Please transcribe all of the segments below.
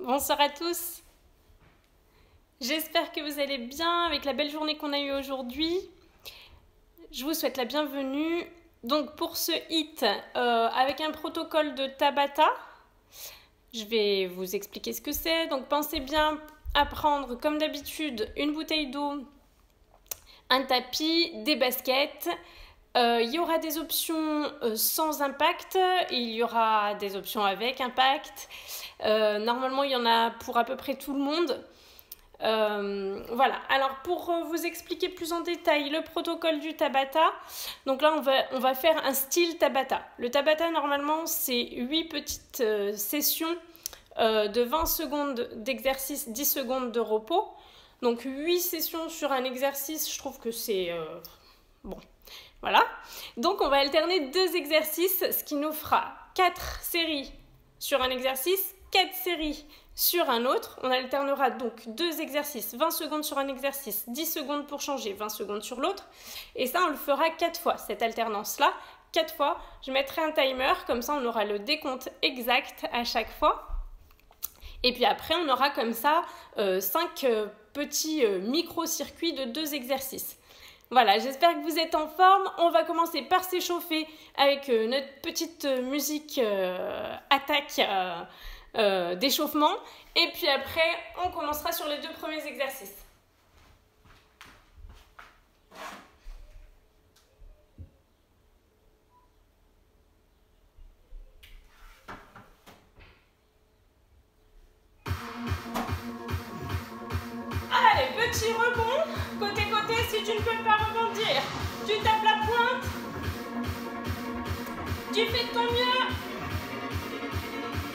Bonsoir à tous. J'espère que vous allez bien avec la belle journée qu'on a eue aujourd'hui. Je vous souhaite la bienvenue. Donc pour ce HIIT, avec un protocole de Tabata, je vais vous expliquer ce que c'est. Donc pensez bien à prendre comme d'habitude une bouteille d'eau, un tapis, des baskets. Il y aura des options sans impact, il y aura des options avec impact. Normalement, il y en a pour à peu près tout le monde. Voilà, alors pour vous expliquer plus en détail le protocole du Tabata, donc là on va faire un style Tabata. Le Tabata normalement c'est 8 petites sessions de 20 secondes d'exercice, 10 secondes de repos. Donc 8 sessions sur un exercice, je trouve que c'est bon. Voilà, donc on va alterner 2 exercices, ce qui nous fera 4 séries sur un exercice, 4 séries sur un autre. On alternera donc 2 exercices, 20 secondes sur un exercice, 10 secondes pour changer, 20 secondes sur l'autre. Et ça, on le fera 4 fois, cette alternance-là. 4 fois, je mettrai un timer, comme ça on aura le décompte exact à chaque fois. Et puis après, on aura comme ça 5 petits micro-circuits de 2 exercices. Voilà, j'espère que vous êtes en forme. On va commencer par s'échauffer avec notre petite musique attaque d'échauffement. Et puis après, on commencera sur les 2 premiers exercices. Allez, petit rebond. Côté-côté, si tu ne peux pas rebondir, tu tapes la pointe. Tu fais de ton mieux.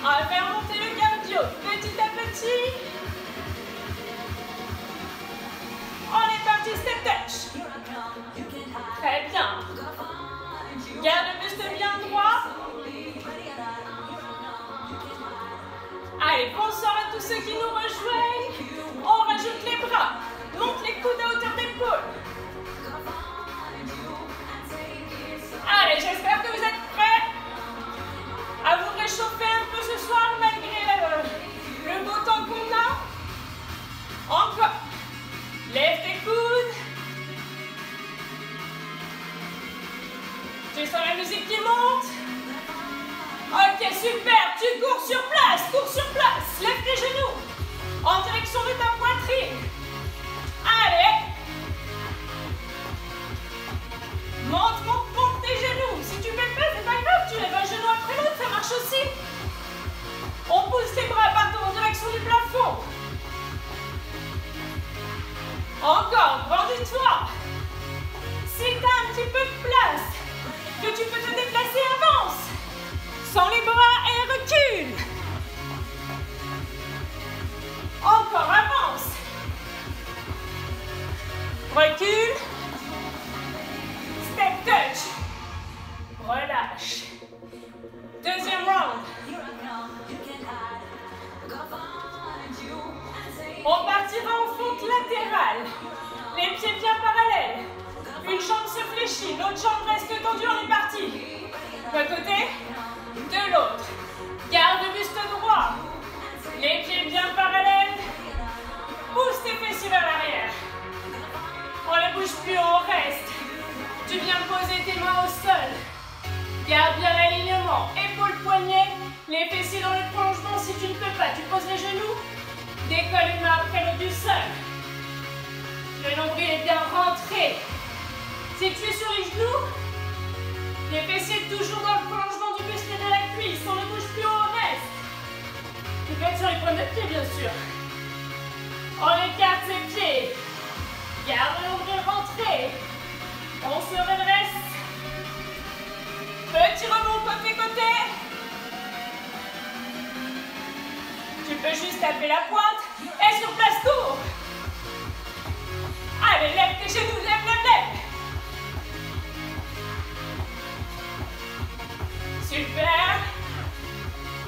On va faire monter le cardio petit à petit. On est parti, step touch. Très bien. Garde le buste bien droit. Allez, bonsoir à tous ceux qui nous rejoignent. On rajoute les bras. Monte les coudes à hauteur d'épaule. Allez, j'espère que vous êtes prêts à vous réchauffer un peu ce soir malgré le beau temps qu'on a. Encore. Lève tes coudes. Tu sens la musique qui monte. Ok, super. Tu cours sur place. Cours sur place. Lève tes genoux en direction de ta poitrine. Allez. Monte, monte, monte tes genoux. Si tu ne peux pas, c'est pas grave. Tu lèves un genou après l'autre, ça marche aussi. On pousse tes bras partout en direction du plafond. Encore, grandis-toi. Si tu as un petit peu de place, que tu peux te déplacer, avance. Sans les bras et recule. Encore, avance. Recule. Step touch. Relâche. Deuxième round. On partira en fente latérale. Les pieds bien parallèles. Une jambe se fléchit, l'autre jambe reste tendue, on est parti. D'un côté, de l'autre. Garde le buste droit. Les pieds bien parallèles. Pousse tes fessiers vers l'arrière. On ne bouge plus, on reste. Tu viens poser tes mains au sol. Garde bien l'alignement. Épaules, poignets. Les fessiers dans le prolongement si tu ne peux pas. Tu poses les genoux. Décolle une main après l'autre du sol. Le nombril est bien rentré. Si tu es sur les genoux, les fessiers toujours dans le prolongement du buste et de la cuisse. On ne bouge plus, on reste. Tu peux être sur les pointes de pied, bien sûr. On écarte ses pieds. Garde le nombril rentré. On se redresse. Petit rebond côté-côté. Tu peux juste taper la pointe. Et sur place, cours. Allez, lève tes genoux, lève, lève, lève. Super.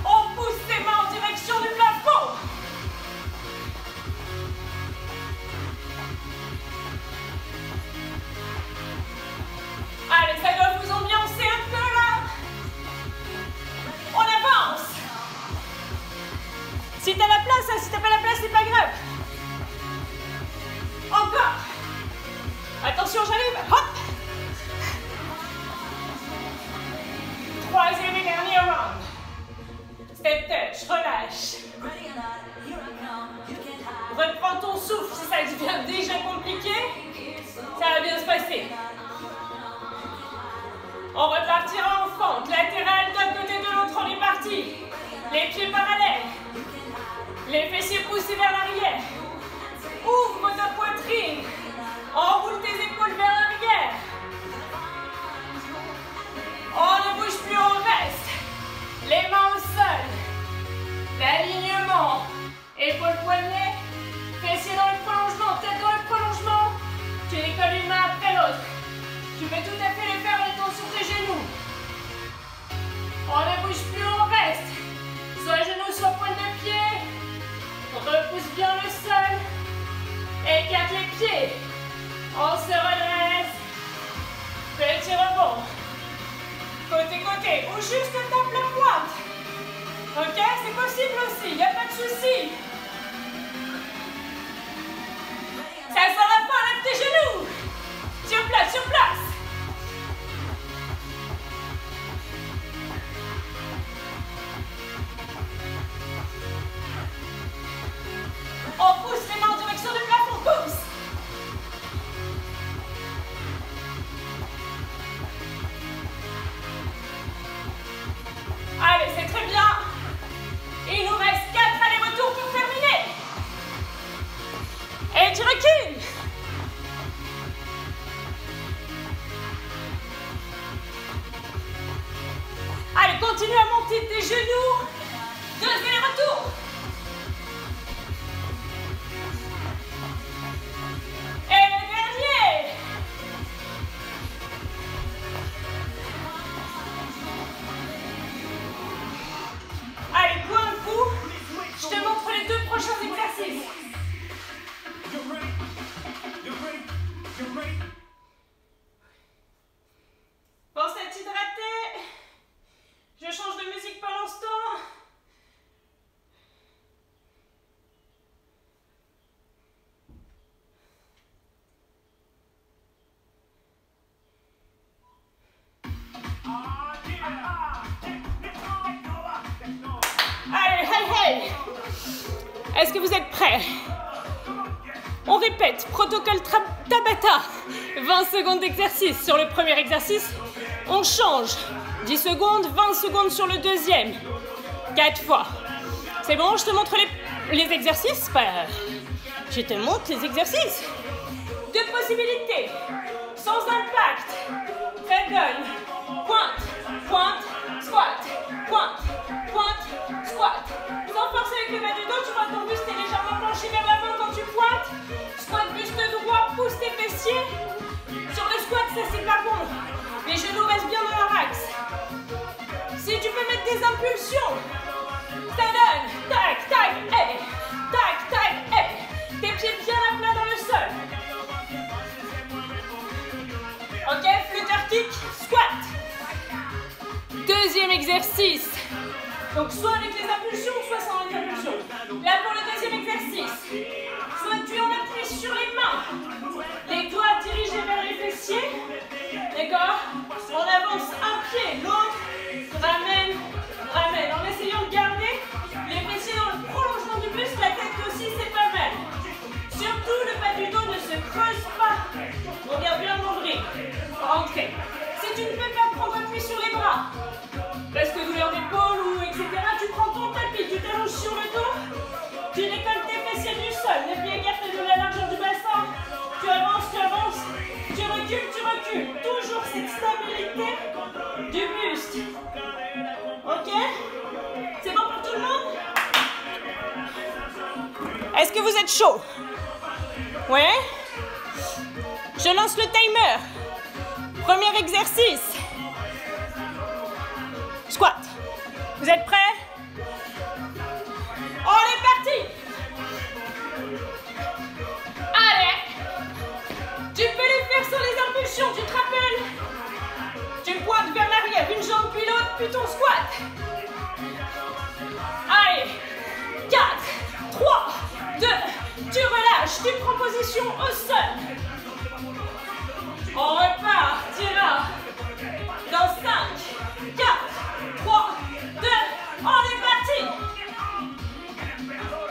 On pousse tes mains en direction du plafond. Allez, ça doit vous ambiancer un peu là. On avance. Si tu as la place, c'est pas grave. Encore. Attention, j'arrive. Hop. Troisième et dernier round. Step touch, relâche. Reprends ton souffle si ça devient déjà compliqué. Ça va bien se passer. On repartira en fente. Latérale d'un côté de l'autre, on est parti. Les pieds parallèles. Les fessiers poussés vers l'arrière. Ouvre ta poitrine. Enroule tes épaules vers l'arrière. On ne bouge plus, on reste. Les mains au sol. L'alignement. Épaules poignets. Fessiers dans le prolongement. Tête dans le prolongement. Tu décolles une main après l'autre. Tu peux tout à fait les faire en étant sur tes genoux. On ne bouge plus, on reste. Soit genoux, soit pointe de pied. On repousse bien le sol. Écarte les pieds. On se redresse. Petit rebond. Côté, ou juste tape la pointe. Ok, c'est possible aussi, il n'y a pas de souci. Ça ne sera pas, lève tes genoux. Sur place, sur place. On pousse les mains en direction du plafond, pousse. Allez, c'est très bien. Il nous reste 4 allers-retours pour terminer. Et tu recules. Allez, continue à monter tes genoux. 2 allers-retours. Et le dernier. Allez, point de coup. Je te montre les 2 prochains exercices. Pense à t'hydrater. Je change de musique pendant ce temps. Allez, hey, hey. Est-ce que vous êtes prêts? On répète, protocole Tabata. 20 secondes d'exercice. Sur le premier exercice, on change. 10 secondes, 20 secondes sur le deuxième. 4 fois. C'est bon, je te montre les exercices? Je te montre les exercices. 2 possibilités. Sans impact. Ça donne pointe, pointe, squat. Pointe, pointe, squat. Sans force avec le bas du dos, tu vois ton buste est légèrement penché vers l'avant quand tu pointes. Squat buste droit, pousse tes fessiers. Sur le squat, ça c'est pas bon. Les genoux restent bien dans leur axe. Si tu peux mettre des impulsions, ça donne tac, tac, hey, tac, tac, hey. Tes pieds bien à plat dans le sol. Ok, flutter kick, squat. Deuxième exercice. Donc soit avec les impulsions, soit sans les impulsions. Là pour le deuxième exercice, soit tu en appuies sur les mains, les doigts dirigés vers les fessiers. D'accord? On avance un pied, l'autre, ramène, ramène. En essayant de garder les fessiers dans le prolongement du buste, la tête aussi c'est pas mal. Surtout le bas du dos ne se creuse pas. Regarde bien le nombril. Rentrez. Si tu ne peux pas prendre appui sur les bras, parce que douleur d'épaule ou etc., tu prends ton tapis, tu t'allonges sur le dos, tu décolles tes fessiers du sol, les pieds écartés de la largeur du bassin, tu avances, tu recules, toujours cette stabilité du buste. Ok? C'est bon pour tout le monde? Est-ce que vous êtes chaud? Ouais? Je lance le timer. Premier exercice. Squat. Vous êtes prêts? On est parti! Allez! Tu peux les faire sans les impulsions, tu te rappelles? Tu pointes vers l'arrière, une jambe puis l'autre, puis ton squat. Allez! 4, 3, Tu relâches, tu prends position au sol. On repartira dans 5, 4, 3, 2, on est parti.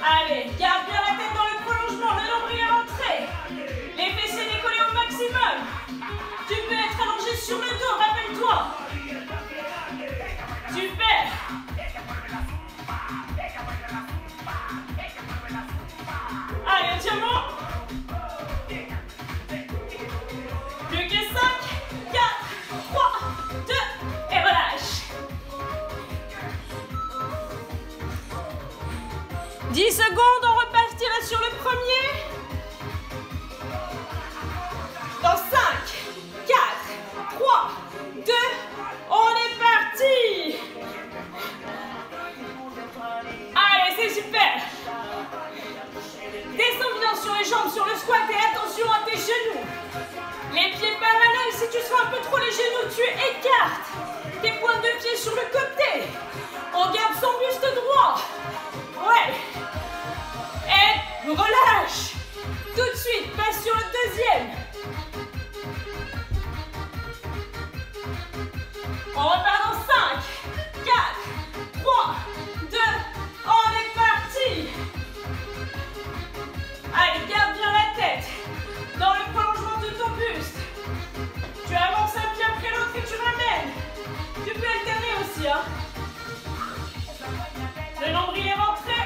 Allez, garde bien la tête dans le prolongement, le nombril est rentré. Les fessiers décollés au maximum. Tu peux être allongé sur le dos, rappelle-toi. Super. Allez, étirement. Plus que 5, 4, 3, 2, et relâche. 10 secondes, on repartira sur le premier. Dans 5, 4, 3, 2, on est parti. Allez, c'est super. Descends bien sur les jambes, sur le squat et attention à tes genoux. Les pieds parallèles, si tu sens un peu trop les genoux, tu écartes tes pointes de pied sur le côté. On garde son buste droit. Ouais. Et relâche. Tout de suite, passe sur le deuxième. On repart dans 5, 4, 3, 2, on est parti. Allez, garde bien la tête dans le prolongement de ton buste. Tu avances un pied après l'autre et tu ramènes. Tu peux alterner aussi, hein. Le nombril est rentré.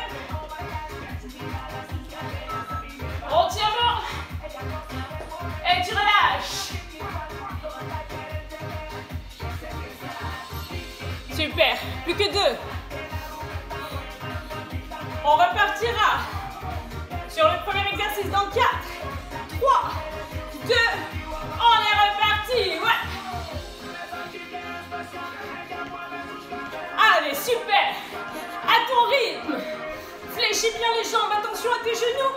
On tire bon. Et tu relâches. Super, plus que 2. On repartira sur le premier exercice dans 4, 3, 2, on est reparti. Ouais. Allez, super. À ton rythme. Fléchis bien les jambes, attention à tes genoux.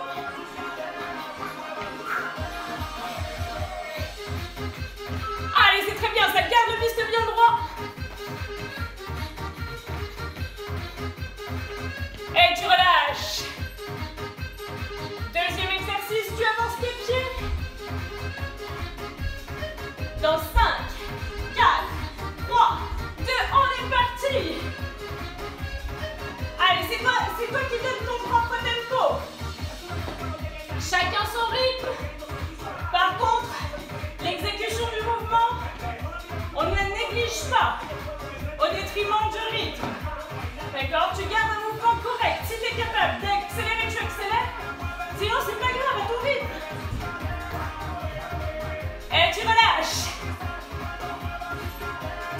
Allez, c'est très bien, ça garde le buste bien droit. Et tu relâches. Deuxième exercice, tu avances tes pieds. Dans 5, 4, 3, 2, on est parti. Allez, c'est toi qui donnes ton propre tempo. Chacun son rythme. Par contre, l'exécution du mouvement, on ne la néglige pas au détriment du rythme. D'accord? Tu gardes un mouvement correct. Si tu es capable d'accélérer, tu accélères. Sinon, c'est pas grave, à ton rythme. Et tu relâches.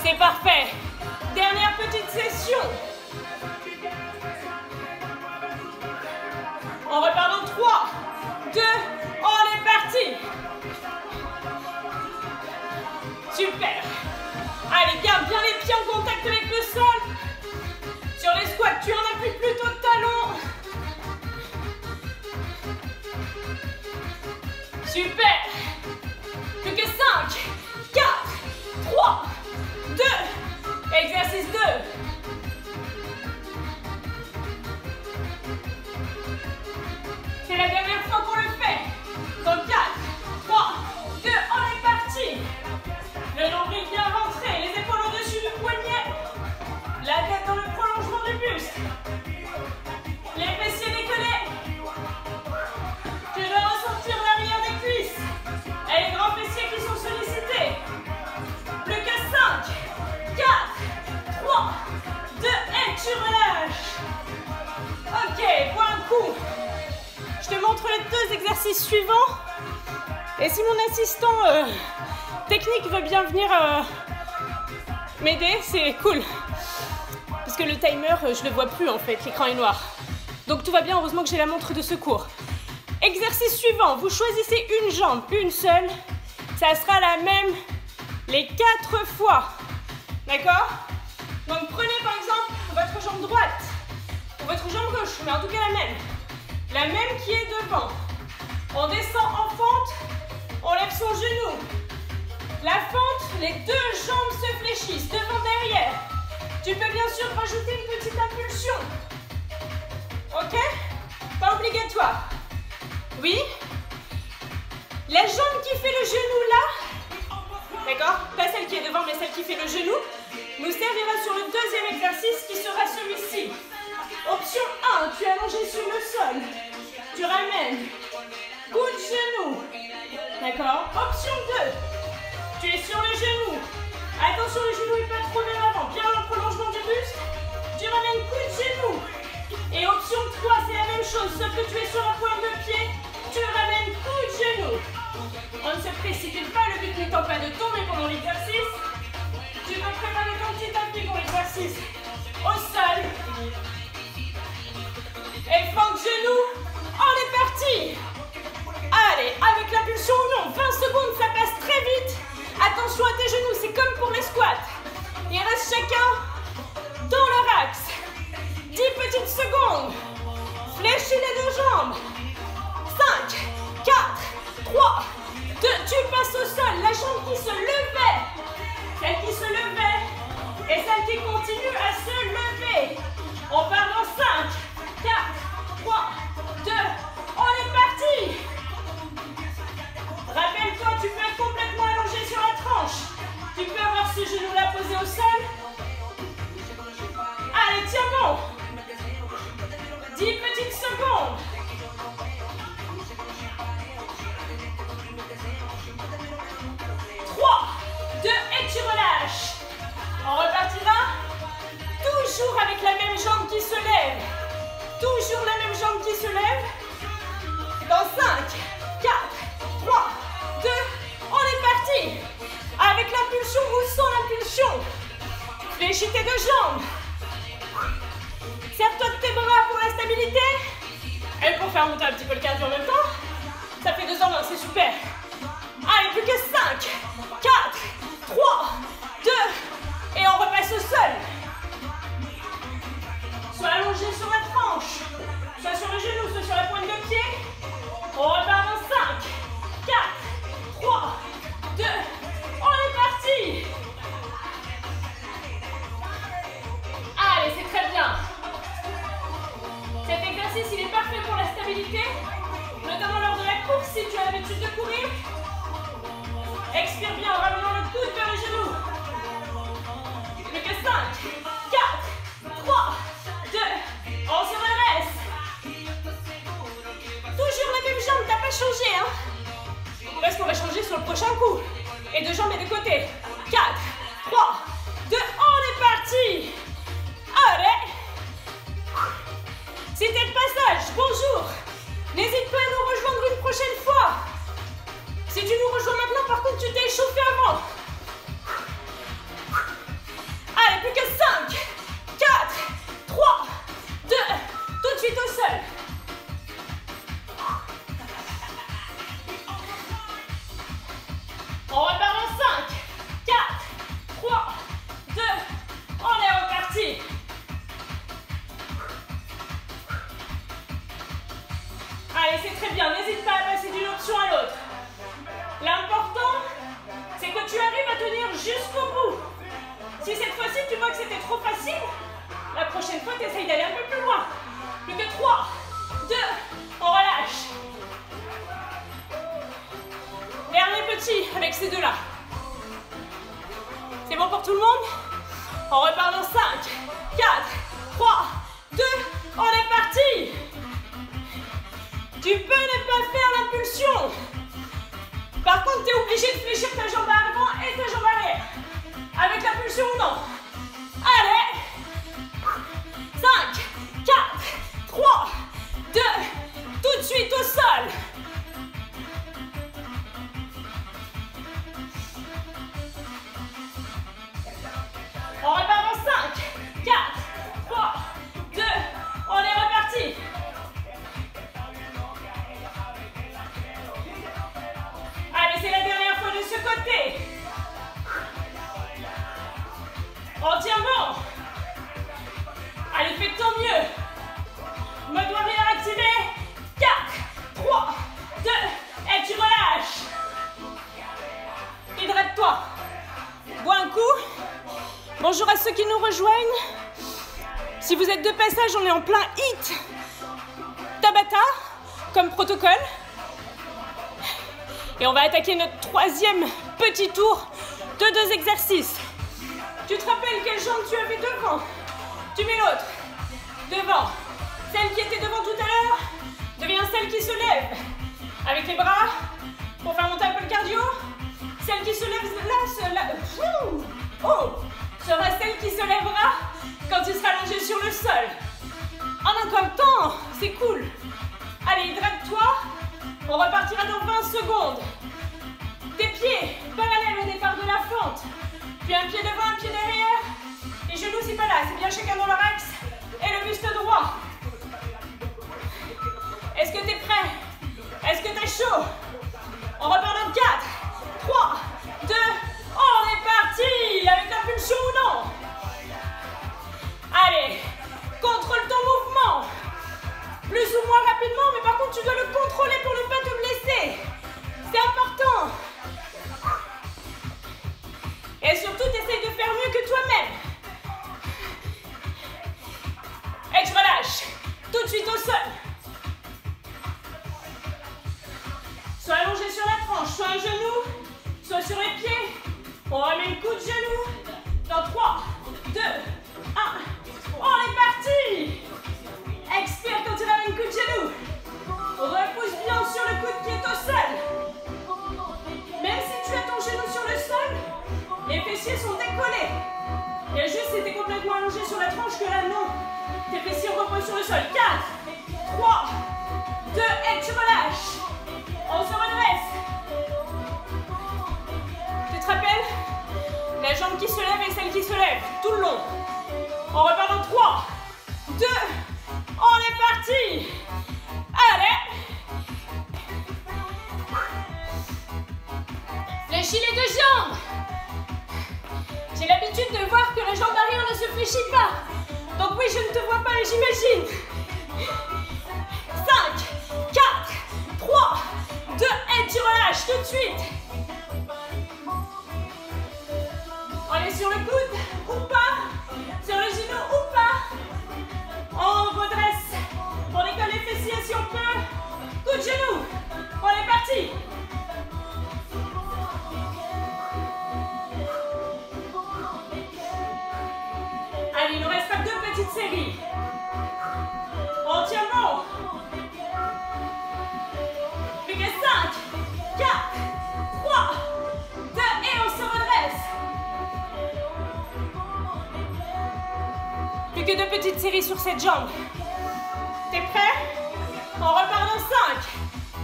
C'est parfait. Dernière petite session. On repart dans 3, 2, on est parti. Super. Allez, garde bien les pieds en contact avec le sol. Sur les squats, tu en appuies plutôt le talon. Super. Plus que 5, 4, 3, 2. Exercice 2. C'est la dernière fois qu'on le fait. Dans 4, 3, 2, on est parti. Le nombril bien rentré, les épaules au-dessus du poignet. La tête dans le prolongement du buste. Les fessiers décollés. Tu dois ressentir l'arrière des cuisses. Et les grands fessiers qui sont sollicités. Plus que 5, 4, 3, 2, et tu relâches. Ok, bois un coup. Je te montre les 2 exercices suivants. Et si mon assistant technique veut bien venir m'aider, c'est cool. Parce que le timer, je ne le vois plus en fait, l'écran est noir. Donc tout va bien, heureusement que j'ai la montre de secours. Exercice suivant, vous choisissez une jambe, une seule. Ça sera la même les 4 fois. D'accord? Donc prenez par exemple votre jambe droite ou votre jambe gauche, mais en tout cas la même. La même qui est devant. On descend en fente, on lève son genou. La fente, les 2 jambes se fléchissent, devant, derrière. Tu peux bien sûr rajouter une petite impulsion. Ok? Pas obligatoire. Oui. La jambe qui fait le genou là, d'accord? Pas celle qui est devant, mais celle qui fait le genou, nous servira sur le deuxième exercice qui sera celui-ci. Option 1, tu es allongé sur le sol. Tu ramènes. Coup de genou. D'accord? Option 2, tu es sur le genou. Attention, le genou n'est pas trop vers l'avant. Bien dans le prolongement du buste. Tu ramènes coup de genou. Et option 3, c'est la même chose, sauf que tu es sur la pointe de pied. Tu ramènes coup de genou. On ne se précipite pas, le but n'étant pas de tomber pendant l'exercice. Tu peux préparer ton petit tapis pour l'exercice. Au sol. Et fente genou. On est parti. Allez, avec l'impulsion ou non, 20 secondes, ça passe très vite. Attention à tes genoux, c'est comme pour les squats. Il reste chacun dans leur axe. 10 petites secondes. Fléchis les deux jambes. 5, 4, 3, 2, tu passes au sol. La jambe qui se levait, celle qui se levait et celle qui continue à se lever. On part dans 5, 4, 3, 2, on est parti. Rappelle-toi, tu peux être complètement allongé sur la tranche. Tu peux avoir ce genou-là posé au sol. Allez, tiens bon. 10 petites secondes. 3, 2, et tu relâches. On repartira toujours avec la même jambe qui se lève. Toujours la même jambe qui se lève. Dans 5, 4, 3, 2, on est parti. Avec l'impulsion ou sans l'impulsion. Fléchis tes deux jambes. Serre-toi de tes bras pour la stabilité. Et pour faire monter un petit peu le cardio en même temps. Ça fait 2 en 1, c'est super. Allez, plus que 5, 4, 3, 2, et on repasse au sol. Soit allongé sur la tranche, soit sur le genou, soit sur la pointe de pied. On repart dans 5, 4, 3, 2, on est parti. Allez, c'est très bien. Cet exercice, il est parfait pour la stabilité, notamment lors de la course, si tu as l'habitude de courir. Expire bien en ramenant le coude vers le genou. Plus que 5, 4, 3, 2, on se redresse. Toujours la même jambe, t'as pas changé, hein? Parce qu'on va changer sur le prochain coup. Et deux jambes et de côté. 4, 3, 2, on est parti. Allez. Si t'es de passage, bonjour. N'hésite pas à nous rejoindre une prochaine fois. Si tu nous rejoins maintenant, par contre, tu t'es échauffé avant. Allez, plus que 5, 4, 3, 2, tout de suite au sol. On repart en 5, 4, 3, 2, on est reparti. Allez, c'est très bien, n'hésite pas à passer d'une option à l'autre. L'important, c'est que tu arrives à tenir jusqu'au bout. Si cette fois-ci, tu vois que c'était trop facile, la prochaine fois, tu essayes d'aller un peu plus loin. Plus que 3, 2, on relâche. Dernier petit avec ces deux-là. C'est bon pour tout le monde? On repart dans 5, 4, 3, 2, on est parti. Tu peux ne pas faire l'impulsion. Par contre, tu es obligé de fléchir ta jambe avant et ta jambe arrière. Avec l'impulsion ou non. Allez. 5, 4, 3, 2, tout de suite au sol. On repart dans 5, 4, 3, 2, on est reparti. Allez, c'est la dernière fois de ce côté. On tient bon. Allez, fais de ton mieux. Mode warrior activé. 4, 3, 2, et tu relâches. Hydrate-toi. Bois un coup. Bonjour à ceux qui nous rejoignent. Si vous êtes de passage, on est en plein hit Tabata comme protocole. Et on va attaquer notre troisième petit tour de 2 exercices. Tu te rappelles quelle jambe tu avais devant? Tu mets l'autre devant. Celle qui était devant tout à l'heure devient celle qui se lève. Avec les bras pour faire monter un peu le cardio. Celle qui se lève là, sera celle qui se lèvera quand tu seras allongé sur le sol. En un encore le temps, c'est cool. Allez, hydrate-toi. On repartira dans 20 secondes. Tes pieds parallèles au départ de la fente. Puis un pied devant, un pied derrière. Les genoux, c'est pas là, c'est bien chacun dans leur axe. Et le buste droit. Est-ce que tu es prêt? Est-ce que tu es chaud? On repart dans 4, 3, 2, on est parti! Avec la pulsion ou non? Allez, contrôle ton mouvement. Plus ou moins rapidement, mais par contre, tu dois le contrôler pour ne pas te blesser. C'est important. Et surtout, tu essayes de faire mieux que toi-même. Et tu relâches tout de suite au sol. Soit allongé sur la tranche, soit un genou, soit sur les pieds. On remet le coup de genou. Dans 3, 2, 1. On est parti. Expire quand tu ramènes le coup de genou. Repousse bien sur le coude qui est au sol. Même si tu as ton genou sur le sol, les fessiers sont décollés. Il y a juste si tu es complètement allongé sur la tranche que là, non. Tes fessiers reposent sur le sol. 4, 3, 2, et tu relâches. On se redresse. Tu te rappelles? La jambe qui se lève et celle qui se lève. Tout le long. On repart dans 3, 2, on est parti. Allez. Fléchis les 2 jambes. J'ai l'habitude de voir que la jambe arrière ne se fléchit pas. Donc oui, je ne te vois pas, mais j'imagine. 5, 4, 3, 2, et tu relâches tout de suite. On est sur le coude ou pas, sur le genou ou pas. On redresse. On décolle les fessiers si on peut. Coup de genou. On est parti. Allez, il nous reste pas 2 petites séries. On tient bon. Plus que 5, 4, 3, 2, et on se redresse. Plus que 2 petites séries sur cette jambe. T'es prêt? On repart dans 5,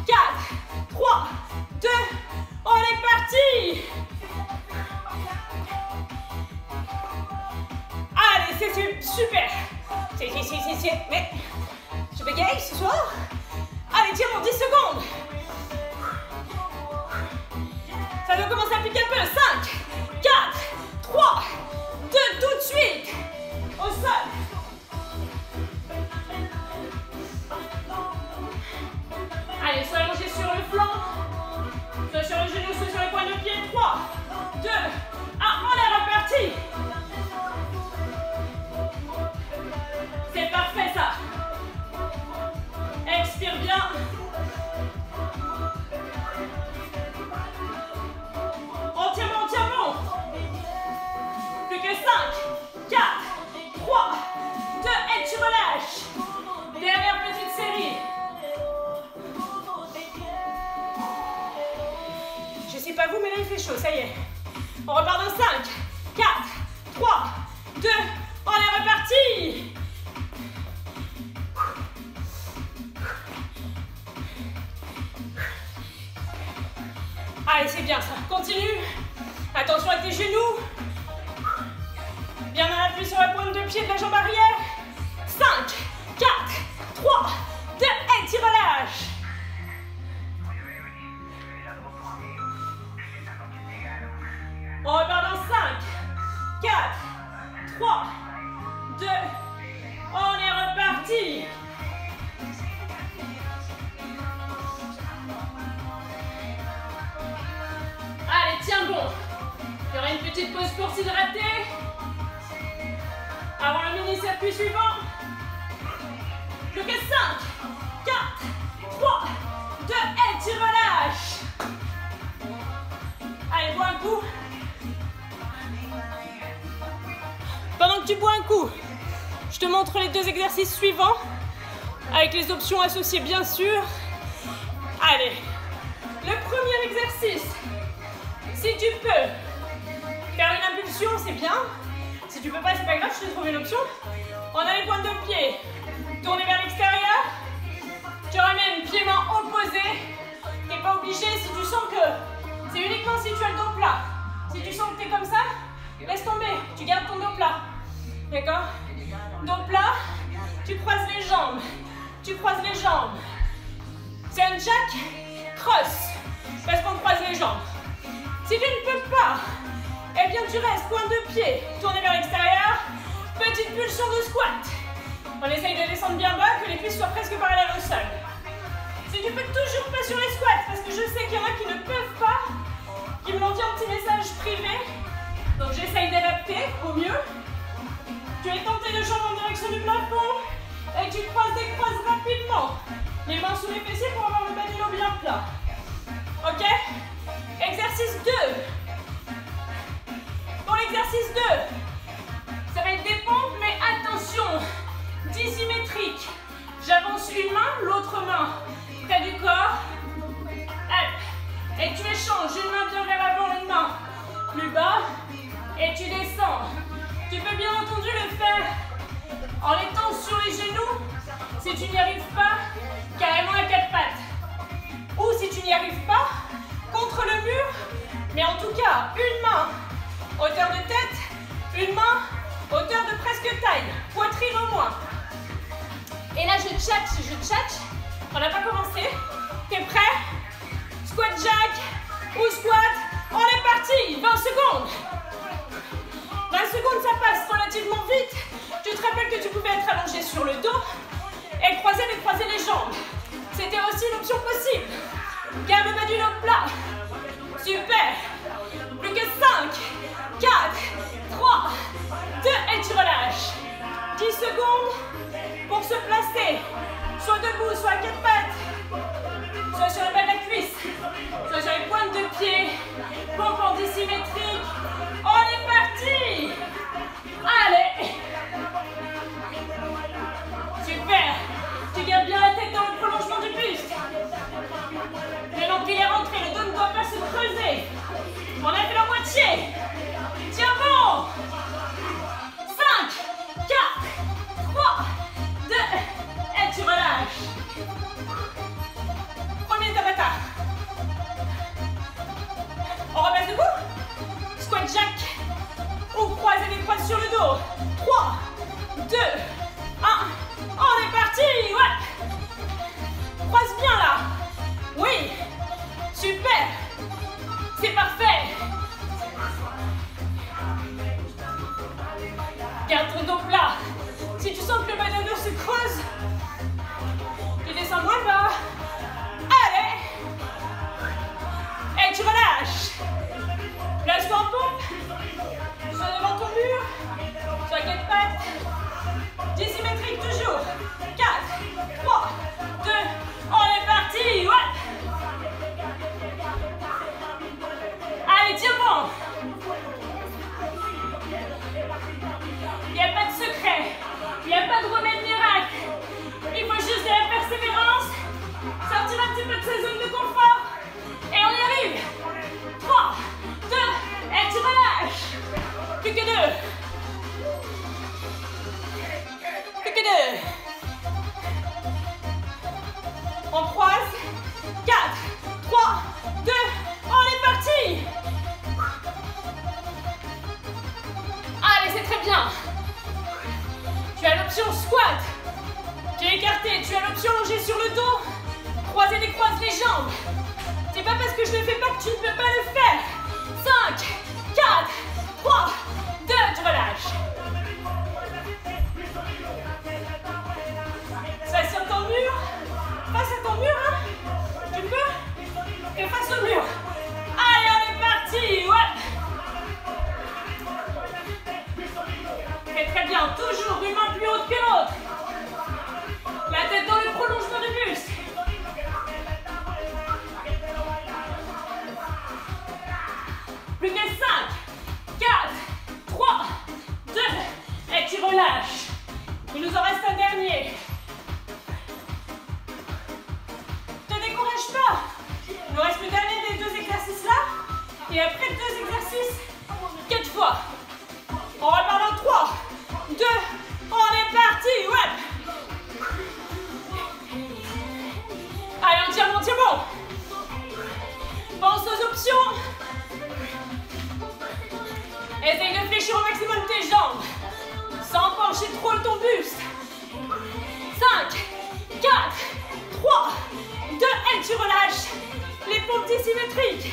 4, 3, 2, on est parti. Allez, c'est super. Mais je bégaye ce soir. Allez, tiens, bon, 10 secondes. Ça doit commencer à piquer un peu. 5, 4, 3, 2, tout de suite. Au sol. Allez, soit allongé sur le flanc, soit sur le genou, soit sur les pointes de pied. 3, 2, 1, on est reparti. C'est parfait ça. Expire bien. On tient bon. Plus que 5, 4, 3, 2, et tu relâches. Dernière petite série. Je sais pas vous, mais là il fait chaud, ça y est. On repart dans 5, 4, 3, 2, on est reparti. Allez, c'est bien ça. Continue. Attention à tes genoux. Bien en appui sur la pointe de pied de la jambe arrière. 5, 4, 3, 2, et tu relâches. On repart dans 5, 4, 3, 2, on est reparti. Allez, tiens bon. Il y aura une petite pause pour s'hydrater. Avant le mini-circuit suivant. Plus que 5, 4, 3, 2, et tu relâches. que tu bois un coup. Je te montre les 2 exercices suivants, avec les options associées bien sûr. Allez, le premier exercice, si tu peux faire une impulsion, c'est bien. Si tu peux pas, c'est pas grave, je te trouve une option. On a les pointes de pied tournées vers l'extérieur. Tu ramènes pieds-mains opposés. Tu n'es pas obligé si tu sens que c'est uniquement si tu as le dos plat. Si tu sens que tu es comme ça, laisse tomber. Tu gardes ton dos plat. D'accord? Dos plat, tu croises les jambes. Tu croises les jambes. C'est un jack cross. Parce qu'on croise les jambes. Si tu ne peux pas, eh bien tu restes pointe de pied tourné vers l'extérieur. Petite pulsion de squat. On essaye de descendre bien bas, que les cuisses soient presque parallèles au sol. Si tu peux toujours pas sur les squats, parce que je sais qu'il y en a qui ne peuvent pas, qui me l'ont dit un petit message privé, donc j'essaye d'adapter au mieux. Tu es tenté de jambes en direction du plafond et tu décroises rapidement. Les mains sous les fessiers pour avoir le bas du dos bien plat. Ok? Exercice 2. Pour l'exercice 2, ça va être des pompes, mais attention, dissymétrique. J'avance une main, l'autre main près du corps. Et tu échanges, une main bien vers l'avant, une main plus bas. Et tu descends. Tu peux bien entendu le faire en étant sur les genoux. Si tu n'y arrives pas, carrément à 4 pattes. Ou si tu n'y arrives pas, contre le mur. Mais en tout cas, une main hauteur de tête, une main hauteur de presque taille. Poitrine au moins. Et là, je tchatche. On n'a pas commencé. T'es prêt? Squat jack ou squat. On est parti. 20 secondes. 20 secondes, ça passe relativement vite. Tu te rappelles que tu pouvais être allongé sur le dos et croiser les jambes. C'était aussi une option possible. Garde le bas du dos plat. Super. Plus que 5, 4, 3, 2 et tu relâches. 10 secondes pour se placer. Soit debout, soit à 4 pattes. Soit sur le bas de la cuisse. Soit sur les pointes de pied. Pompe en dissymétrique. On est parti. Allez. Super. Tu gardes bien la tête dans le prolongement du buste. Le nombril est rentré, le dos ne doit pas se creuser. On a fait la moitié. Tiens bon. 5, 4, 3, 2, et tu relâches. Premier Tabata. On repasse debout. Squat jack. Ou croiser les poings sur le dos. 3, 2, 1. On est parti. Ouais. Croise bien là. Oui. Super. C'est parfait. Garde ton dos plat. Si tu sens que le bas de dos se creuse, tu descends moins bas. Allez. Et tu relâches. Place-toi en pompe. Soit devant ton mur. Soit à 4 pattes. Dissymétrique toujours. 4, 3, 2. On est parti. Ouais. Allez, tiens bon. Il n'y a pas de secret. Il n'y a pas de remède miracle. Il faut juste de la persévérance. Sortir un petit peu de sa zone de confort. Et on y arrive. 3, 2, et tu relâches. Plus que 2. Plus que 2. On croise. 4, 3, 2. On est parti. Allez, c'est très bien. Tu as l'option squat. Tu es écarté. Tu as l'option allongé sur le dos. Croiser, décroise les jambes. C'est pas parce que je ne le fais pas que tu ne peux pas le faire. 5, 4, 3, 2, tu relâches. Ça sur ton mur. Face à ton mur, hein. Tu peux. Et face au mur. Allez, on est parti. Ouais. C'est très bien. Toujours une main plus haute que l'autre. La tête dans le prolongement du buste. Plus que 5, 4, 3, 2, Et après 2 exercices, 4 fois. On repart dans 3, 2, on est parti, ouais. Allez, on tire bon. Pense aux options. Essaye de fléchir au maximum tes jambes, sans pencher trop ton buste. 5, 4, 3, 2, et tu relâches. Les pompes symétriques.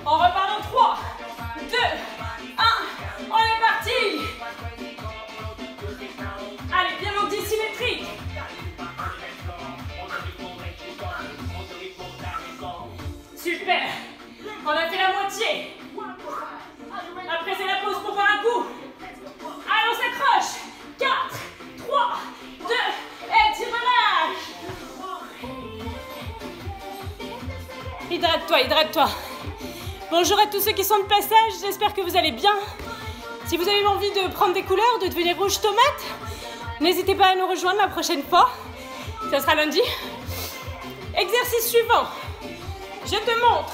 On repart dans 3, 2, 1, on est parti. Allez, bien en symétrique. Super. On a fait la moitié. Après, c'est la pause pour boire un coup. Allez, on s'accroche. 4, 3, 2, et tu relâches. Hydrate-toi, hydrate-toi. Bonjour à tous ceux qui sont de passage, j'espère que vous allez bien. Si vous avez envie de prendre des couleurs, de devenir rouge tomate, n'hésitez pas à nous rejoindre la prochaine fois. Ça sera lundi. Exercice suivant. Je te montre.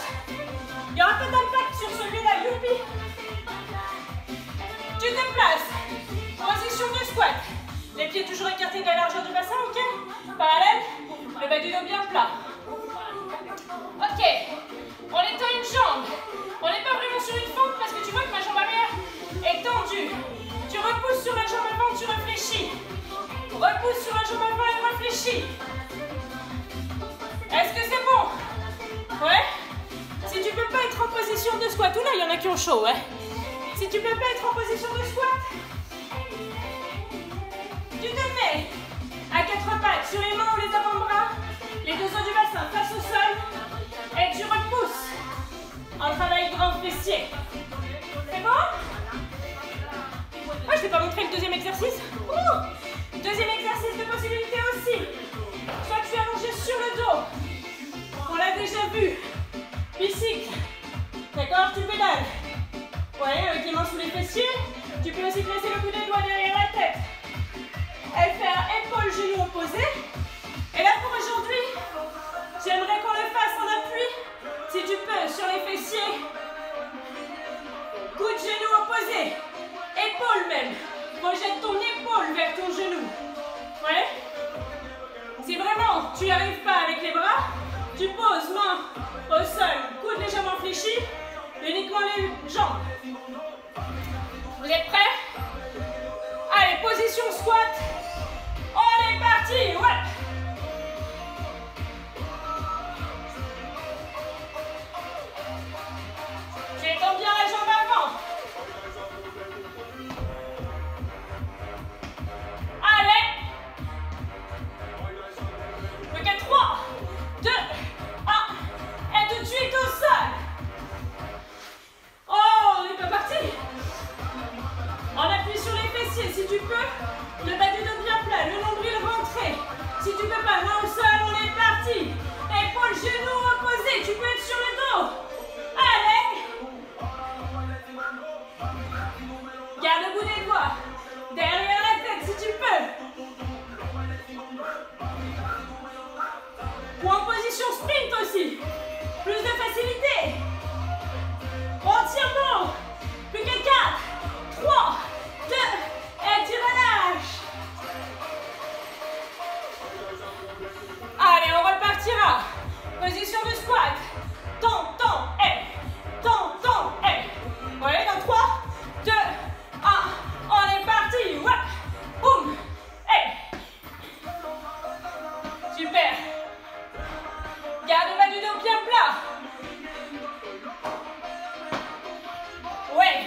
Il n'y aura pas d'impact sur celui-là, youpi. Tu te places. Position de squat. Les pieds toujours écartés de la largeur du bassin, ok? Parallèle. Le bas du dos bien plat. Ok. On étend une jambe. On n'est pas vraiment sur une fente parce que tu vois que ma jambe arrière est tendue. Tu repousses sur la jambe avant, tu réfléchis. Repousse sur la jambe avant et réfléchis. Est-ce que c'est bon? Ouais? Si tu peux pas être en position de squat, oula, il y en a qui ont chaud, ouais. Si tu peux pas être en position de squat, tu te mets à 4 pattes sur les mains ou les avant-bras, les deux os du bassin face au sol, et tu repousses en travail grand fessier. C'est bon? Ah, je t'ai pas montré le deuxième exercice. Deuxième exercice de possibilité aussi. Soit tu es allongé sur le dos. On l'a déjà vu. Bicycle. D'accord, tu pédales. Ouais, avec les mains sous les fessiers. Tu peux aussi placer le bout des doigts derrière la tête. Et faire épaule, genou opposé. Et là pour aujourd'hui, j'aimerais qu'on le fasse en appui. Si tu peux, sur les fessiers. Coup de genou opposé. Épaule même. Projette ton épaule vers ton genou. Ouais. Si vraiment tu n'y arrives pas avec les bras, tu poses main au sol, coude légèrement fléchi, uniquement les jambes. Vous êtes prêts? Allez, position squat. On est parti, ouais. Tu étends bien la jambe avant. Allez. Plus qu'à 3, 2, 1. Et tout de suite au sol. Oh, on n'est pas parti. On appuie sur les fessiers si tu peux. Le bas du dos bien plat, le nombril rentré. Si tu peux pas, main au sol, on est parti. Épaule, genou opposé. Tu peux être sur le dos. Allez. Garde le bout des doigts. Derrière la tête si tu peux. Ou en position sprint aussi. Plus de facilité. On tire bon. Plus que 4, 3, 2, et tu relâches. Allez, on repartira. Position de squat. Tombe, et. Tombe, et. Ouais, dans 3, 2, 1. On est parti. Ouais. Boum. Et. Super. Garde le bas du dos bien plat. Ouais.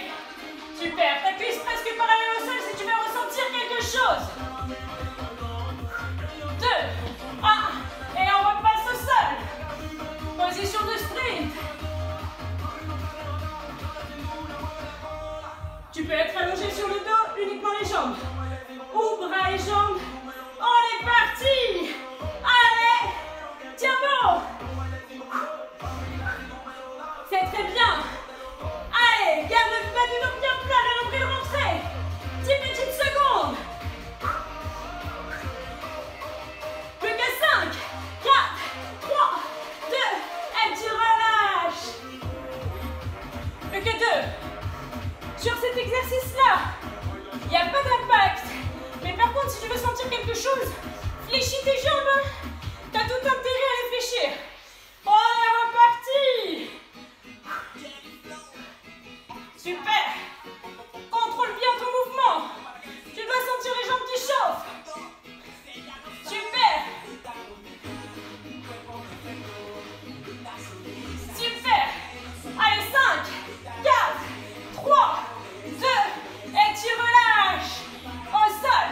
Super. Ta cuisse presque parallèle au sol si tu veux ressentir quelque chose. 2, 1. Et on repasse au sol. Position de sprint. Tu peux être allongé sur le dos, uniquement les jambes. Ou bras et jambes. On est parti. Allez. Tiens bon. C'est très bien. Allez, garde le bas du dos bien plat, le nombril rentré. 10 petites secondes. Plus que 5, cet exercice-là, il n'y a pas d'impact. Mais par contre, si tu veux sentir quelque chose, fléchis tes jambes. Tu as tout intérêt à les fléchir. On est reparti. Super. Contrôle bien ton mouvement. Tu dois sentir les jambes qui chauffent. Super. Super. Allez, 5, 4, 3, 2, et tu relâches au sol.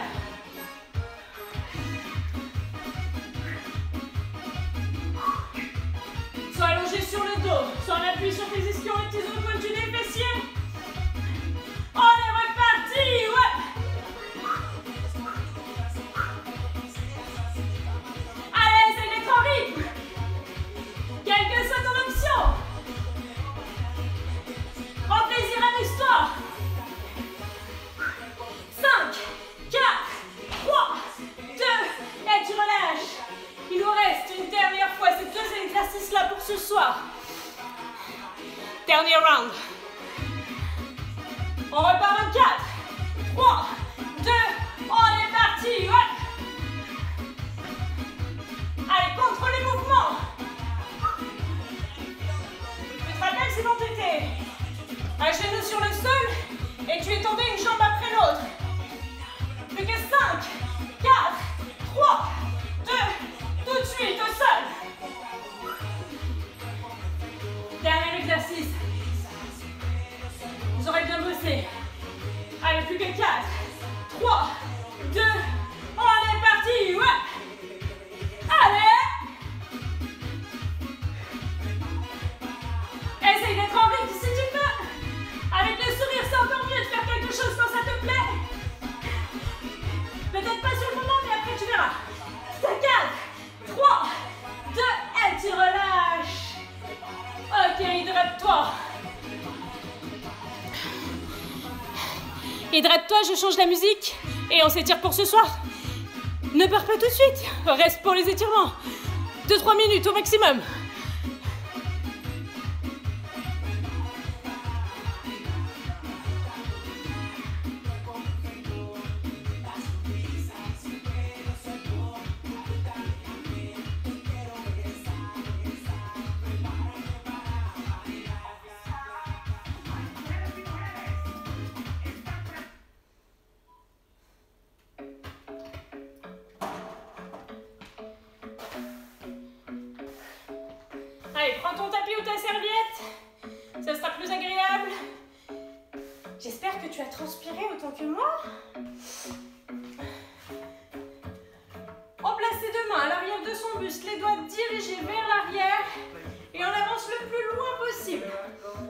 Sois allongé sur le dos, sois en appui sur tes ischions et tes os pointus des fessiers. On est reparti, ouais. Allez, essaye d'être en rythme. Quelle que soit ton option. Prends plaisir, amuse-toi. 5, 4, 3, 2, et tu relâches. Il nous reste une dernière fois ces deux exercices-là pour ce soir. Dernier round. On repart en 4, 3, 2, on est parti. Ouais. Allez, contrôle les mouvements. Tu te rappelles c'est quand tu étais un genou sur le sol et tu étendais une jambe après l'autre. Plus que 5, 4, 3, 2, tout de suite au sol. Dernier exercice. Vous aurez bien bossé. Allez, plus que 4, 3, 2, on est parti. Ouais. Allez. Essaye d'être en rythme si tu peux. Avec le sourire, c'est encore mieux de faire quelque chose quand ça te plaît. Peut-être pas sur le moment, mais après tu verras. 4, 3, 2, et tu relâches. Ok, hydrate-toi. Hydrate-toi, je change la musique et on s'étire pour ce soir. Ne pars pas tout de suite, reste pour les étirements. 2-3 minutes au maximum. Allez, prends ton tapis ou ta serviette. Ça sera plus agréable. J'espère que tu as transpiré autant que moi. On place ses deux mains à l'arrière de son buste, les doigts dirigés vers l'arrière et on avance le plus loin possible.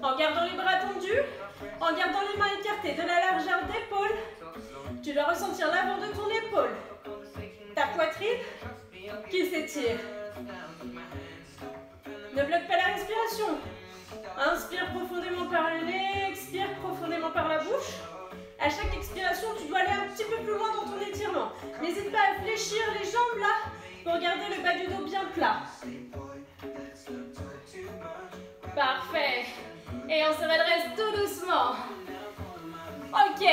En gardant les bras tendus, en gardant les mains écartées de la largeur d'épaule. Tu dois ressentir l'avant de ton épaule. Ta poitrine qui s'étire. Ne bloque pas la respiration. Inspire profondément par le nez, expire profondément par la bouche. À chaque expiration, tu dois aller un petit peu plus loin dans ton étirement. N'hésite pas à fléchir les jambes là pour garder le bas du dos bien plat. Parfait. Et on se redresse tout doucement. Ok.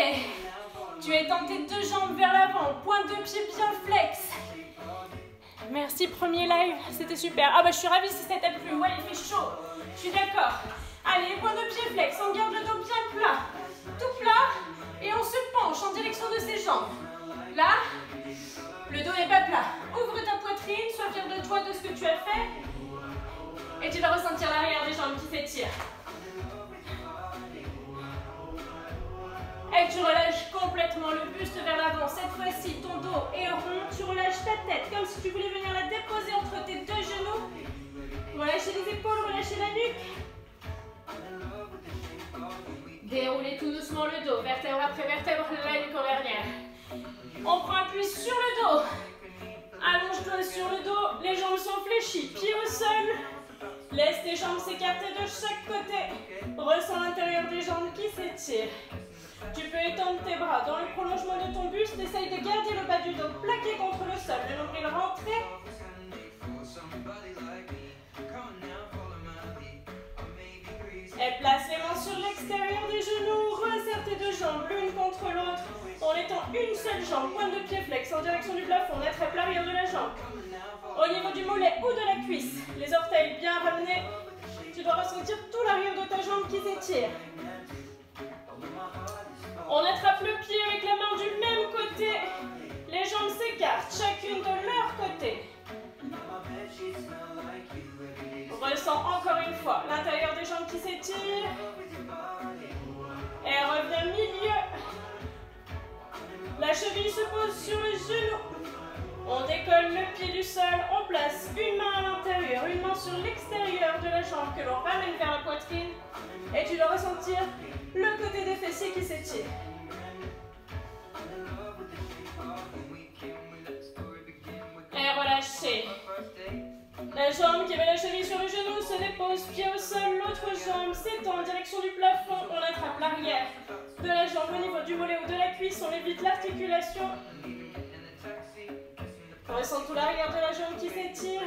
Tu étends tes deux jambes vers l'avant, pointe de pied bien flex. Merci, premier live, c'était super. Ah bah je suis ravie si ça t'a plu. Ouais, il fait chaud. Je suis d'accord. Allez, point de pied flex, on garde le dos bien plat. Tout plat. Et on se penche en direction de ses jambes. Là, le dos n'est pas plat. Ouvre ta poitrine, sois fier de toi, de ce que tu as fait. Et tu vas ressentir l'arrière des jambes qui s'étire. Et tu relâches complètement le buste vers l'avant. Cette fois-ci, ton dos est rond. Tu relâches ta tête comme si tu voulais venir la déposer entre tes deux genoux. Relâchez les épaules, relâchez la nuque. Déroulez tout doucement le dos, vertèbre après vertèbre, la nuque en dernière. On prend appui sur le dos. Allonge-toi sur le dos, les jambes sont fléchies, pieds au sol. Laisse tes jambes s'écarter de chaque côté. Ressens l'intérieur des jambes qui s'étirent. Tu peux étendre tes bras dans le prolongement de ton buste. Essaye de garder le bas du dos plaqué contre le sol. Le nombril rentré. Et place les mains sur l'extérieur des genoux. Resserre tes deux mettant une seule jambe, pointe de pied flex en direction du plafond, on attrape l'arrière de la jambe. Au niveau du mollet ou de la cuisse, les orteils bien ramenés. Tu dois ressentir tout l'arrière de ta jambe qui s'étire. On attrape le pied avec la main du même côté. Les jambes s'écartent, chacune de leur côté. On ressent encore une fois l'intérieur des jambes qui s'étire. Et revient milieu. La cheville se pose sur le genou. On décolle le pied du sol. On place une main à l'intérieur, une main sur l'extérieur de la jambe que l'on ramène vers la poitrine. Et tu dois ressentir le côté des fessiers qui s'étire. Et relâchez. La jambe qui avait la cheville sur le genou se dépose, pied au sol, l'autre jambe s'étend en direction du plafond. On attrape l'arrière de la jambe au niveau du mollet ou de la cuisse, on évite l'articulation. On ressent tout l'arrière de la jambe qui s'étire.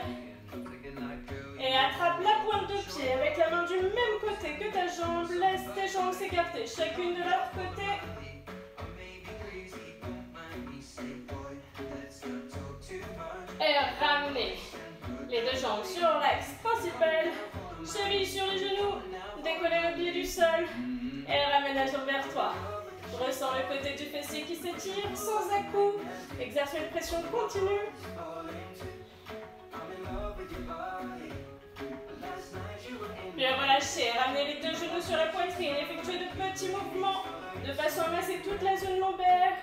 Et attrape la pointe de pied avec la main du même côté que ta jambe. Laisse tes jambes s'écarter, chacune de leur côté. Et ramenez les deux jambes sur l'axe principal. Cheville sur les genoux. Décollez le pied du sol. Et ramène la jambe vers toi. Ressens le côté du fessier qui s'étire sans à-coups. Exerce une pression continue. Bien relâchez. Ramenez les deux genoux sur la poitrine. Effectuez de petits mouvements de façon à masser toute la zone lombaire.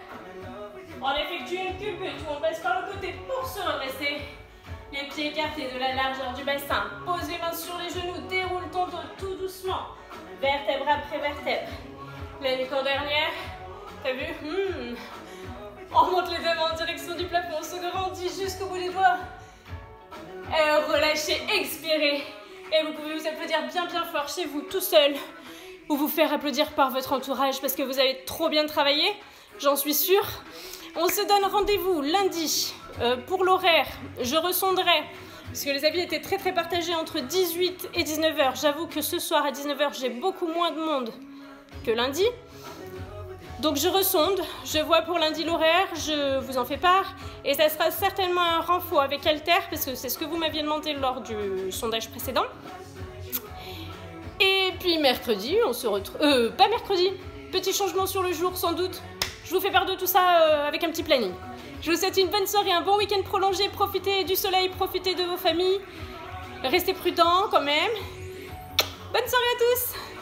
On effectue une culbute où on passe par le côté pour se redresser. Les pieds écartés de la largeur du bassin. Pose les mains sur les genoux. Déroule ton dos tout doucement. Vertèbre après vertèbre. La nuque en dernière. T'as vu? On remonte les deux mains en direction du plafond. On se grandit jusqu'au bout des doigts. Et relâchez, expirez. Et vous pouvez vous applaudir bien fort chez vous, tout seul. Ou vous faire applaudir par votre entourage parce que vous avez trop bien travaillé. J'en suis sûre. On se donne rendez-vous lundi pour l'horaire. Je ressonderai. Parce que les avis étaient très partagés entre 18 et 19h. J'avoue que ce soir à 19h, j'ai beaucoup moins de monde que lundi. Donc je ressonde, je vois pour lundi l'horaire, je vous en fais part. Et ça sera certainement un renfort avec Alter, parce que c'est ce que vous m'aviez demandé lors du sondage précédent. Et puis mercredi, on se retrouve... pas mercredi, petit changement sur le jour sans doute. Je vous fais part de tout ça avec un petit planning. Je vous souhaite une bonne soirée, un bon week-end prolongé. Profitez du soleil, profitez de vos familles. Restez prudents quand même. Bonne soirée à tous!